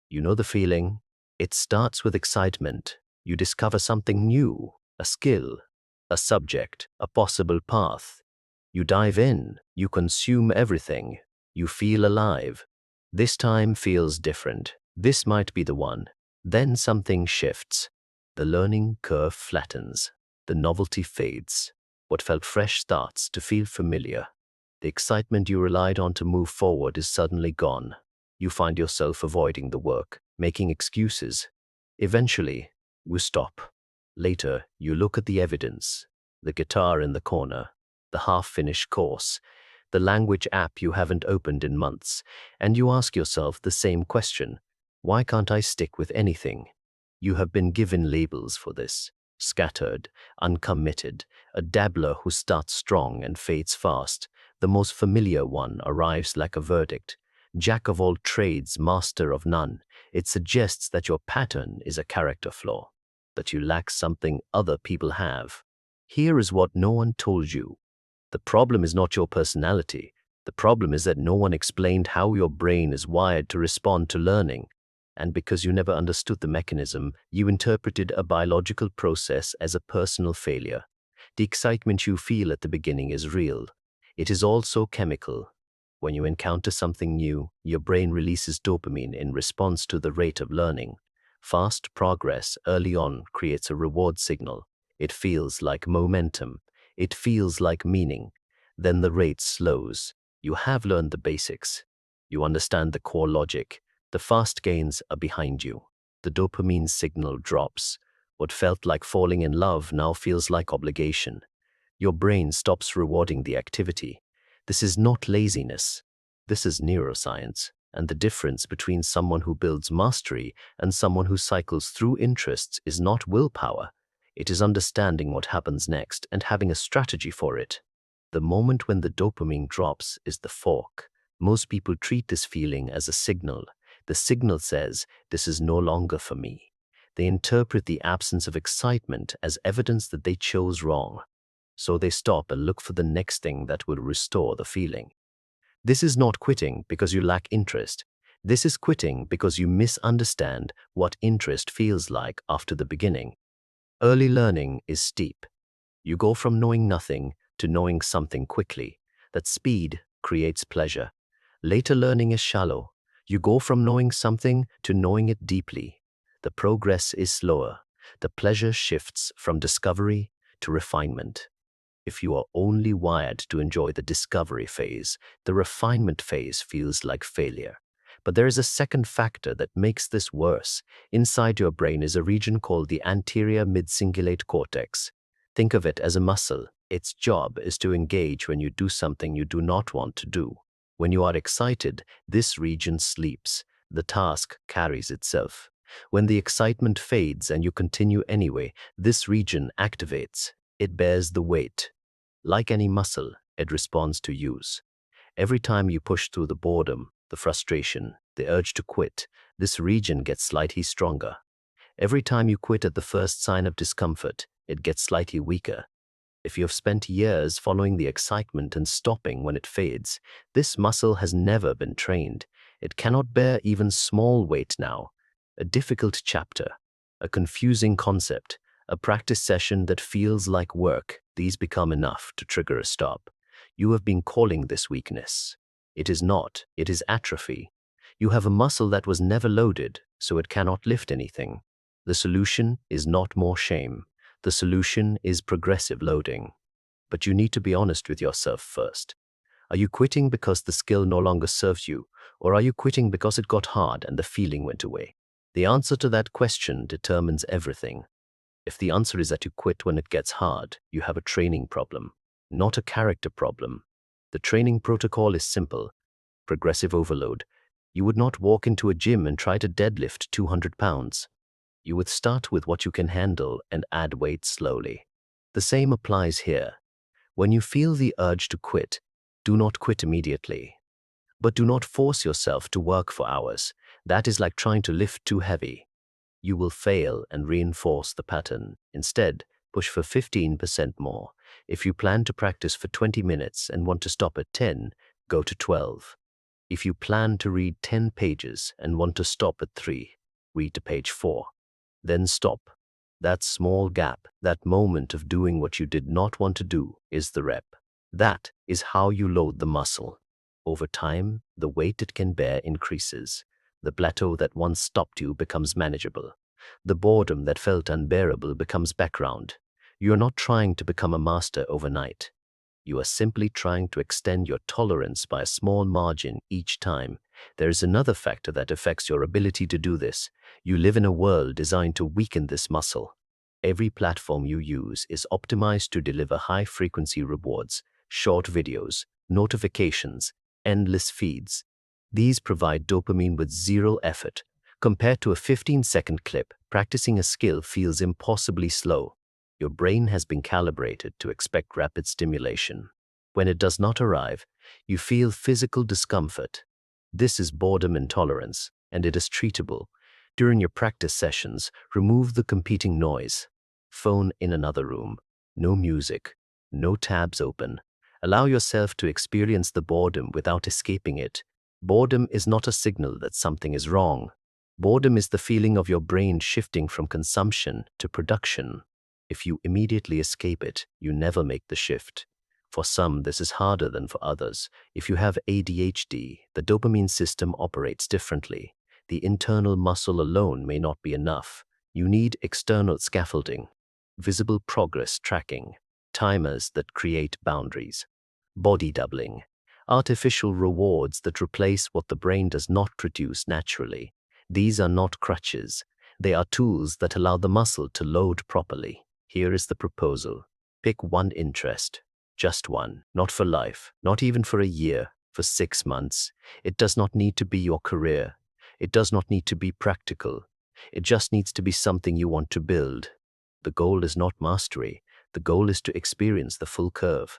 You know the feeling? It starts with excitement. You discover something new, a skill, a subject, a possible path. You dive in, you consume everything, you feel alive. This time feels different. This might be the one. Then something shifts. The learning curve flattens. The novelty fades. What felt fresh starts to feel familiar. The excitement you relied on to move forward is suddenly gone. You find yourself avoiding the work, making excuses. Eventually, you stop. Later, you look at the evidence, the guitar in the corner, the half-finished course, the language app you haven't opened in months, and you ask yourself the same question: why can't I stick with anything? You have been given labels for this: scattered, uncommitted, a dabbler who starts strong and fades fast. The most familiar one arrives like a verdict: jack of all trades, master of none. It suggests that your pattern is a character flaw, that you lack something other people have. Here is what no one told you. The problem is not your personality. The problem is that no one explained how your brain is wired to respond to learning. And because you never understood the mechanism, you interpreted a biological process as a personal failure. The excitement you feel at the beginning is real. It is also chemical. When you encounter something new, your brain releases dopamine in response to the rate of learning. Fast progress early on creates a reward signal. It feels like momentum. It feels like meaning. Then the rate slows. You have learned the basics. You understand the core logic. The fast gains are behind you. The dopamine signal drops. What felt like falling in love now feels like obligation. Your brain stops rewarding the activity. This is not laziness. This is neuroscience. And the difference between someone who builds mastery and someone who cycles through interests is not willpower. It is understanding what happens next and having a strategy for it. The moment when the dopamine drops is the fork. Most people treat this feeling as a signal. The signal says, this is no longer for me. They interpret the absence of excitement as evidence that they chose wrong. So they stop and look for the next thing that will restore the feeling. This is not quitting because you lack interest. This is quitting because you misunderstand what interest feels like after the beginning. Early learning is steep. You go from knowing nothing to knowing something quickly. That speed creates pleasure. Later learning is shallow. You go from knowing something to knowing it deeply. The progress is slower. The pleasure shifts from discovery to refinement. If you are only wired to enjoy the discovery phase, the refinement phase feels like failure. But there is a second factor that makes this worse. Inside your brain is a region called the anterior midcingulate cortex. Think of it as a muscle. Its job is to engage when you do something you do not want to do. When you are excited, this region sleeps. The task carries itself. When the excitement fades and you continue anyway, this region activates. It bears the weight. Like any muscle, it responds to use. Every time you push through the boredom, the frustration, the urge to quit, this region gets slightly stronger. Every time you quit at the first sign of discomfort, it gets slightly weaker. If you have spent years following the excitement and stopping when it fades, this muscle has never been trained. It cannot bear even small weight now. A difficult chapter, a confusing concept, a practice session that feels like work, these become enough to trigger a stop. You have been calling this weakness. It is not, it is atrophy. You have a muscle that was never loaded, so it cannot lift anything. The solution is not more shame. The solution is progressive loading. But you need to be honest with yourself first. Are you quitting because the skill no longer serves you, or are you quitting because it got hard and the feeling went away? The answer to that question determines everything. If the answer is that you quit when it gets hard, you have a training problem, not a character problem. The training protocol is simple: progressive overload. You would not walk into a gym and try to deadlift 200 pounds. You would start with what you can handle and add weight slowly. The same applies here. When you feel the urge to quit, do not quit immediately. But do not force yourself to work for hours. That is like trying to lift too heavy. You will fail and reinforce the pattern. Instead, push for 15% more. If you plan to practice for 20 minutes and want to stop at 10, go to 12. If you plan to read 10 pages and want to stop at 3, read to page 4. Then stop. That small gap, that moment of doing what you did not want to do, is the rep. That is how you load the muscle. Over time, the weight it can bear increases. The plateau that once stopped you becomes manageable. The boredom that felt unbearable becomes background. You are not trying to become a master overnight. You are simply trying to extend your tolerance by a small margin each time. There is another factor that affects your ability to do this. You live in a world designed to weaken this muscle. Every platform you use is optimized to deliver high-frequency rewards, short videos, notifications, endless feeds. These provide dopamine with zero effort. Compared to a 15-second clip, practicing a skill feels impossibly slow. Your brain has been calibrated to expect rapid stimulation. When it does not arrive, you feel physical discomfort. This is boredom intolerance, and it is treatable. During your practice sessions, remove the competing noise. Phone in another room. No music. No tabs open. Allow yourself to experience the boredom without escaping it. Boredom is not a signal that something is wrong. Boredom is the feeling of your brain shifting from consumption to production. If you immediately escape it, you never make the shift. For some, this is harder than for others. If you have ADHD, the dopamine system operates differently. The internal muscle alone may not be enough. You need external scaffolding, visible progress tracking, timers that create boundaries, body doubling, artificial rewards that replace what the brain does not produce naturally. These are not crutches. They are tools that allow the muscle to load properly. Here is the proposal. Pick one interest. Just one. Not for life. Not even for a year. For 6 months. It does not need to be your career. It does not need to be practical. It just needs to be something you want to build. The goal is not mastery. The goal is to experience the full curve.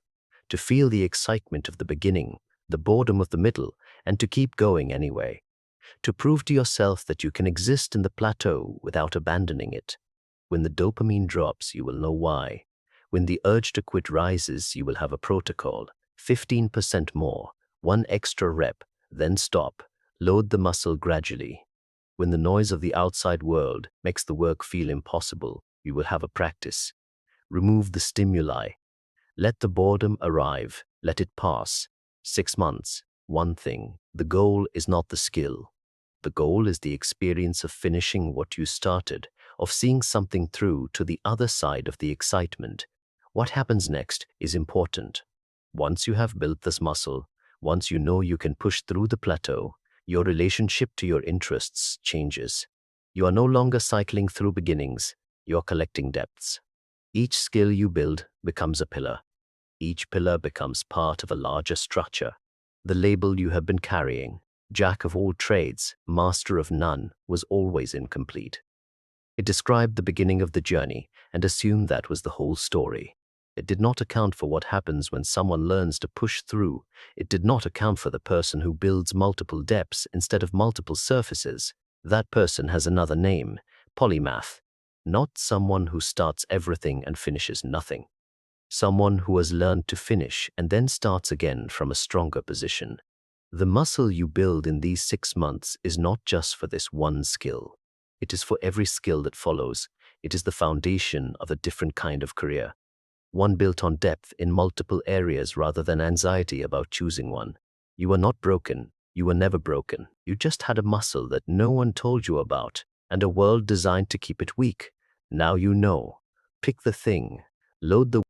To feel the excitement of the beginning, the boredom of the middle, and to keep going anyway. To prove to yourself that you can exist in the plateau without abandoning it. When the dopamine drops, you will know why. When the urge to quit rises, you will have a protocol. 15% more, one extra rep, then stop. Load the muscle gradually. When the noise of the outside world makes the work feel impossible, you will have a practice. Remove the stimuli. Let the boredom arrive. Let it pass. 6 months, one thing. The goal is not the skill. The goal is the experience of finishing what you started, of seeing something through to the other side of the excitement. What happens next is important. Once you have built this muscle, once you know you can push through the plateau, your relationship to your interests changes. You are no longer cycling through beginnings, you are collecting depths. Each skill you build becomes a pillar. Each pillar becomes part of a larger structure. The label you have been carrying, Jack of all trades, master of none, was always incomplete. It described the beginning of the journey and assumed that was the whole story. It did not account for what happens when someone learns to push through. It did not account for the person who builds multiple depths instead of multiple surfaces. That person has another name, Polymath. Not someone who starts everything and finishes nothing. Someone who has learned to finish and then starts again from a stronger position. The muscle you build in these 6 months is not just for this one skill. It is for every skill that follows. It is the foundation of a different kind of career. One built on depth in multiple areas rather than anxiety about choosing one. You are not broken. You were never broken. You just had a muscle that no one told you about, and a world designed to keep it weak. Now you know. Pick the thing. Load the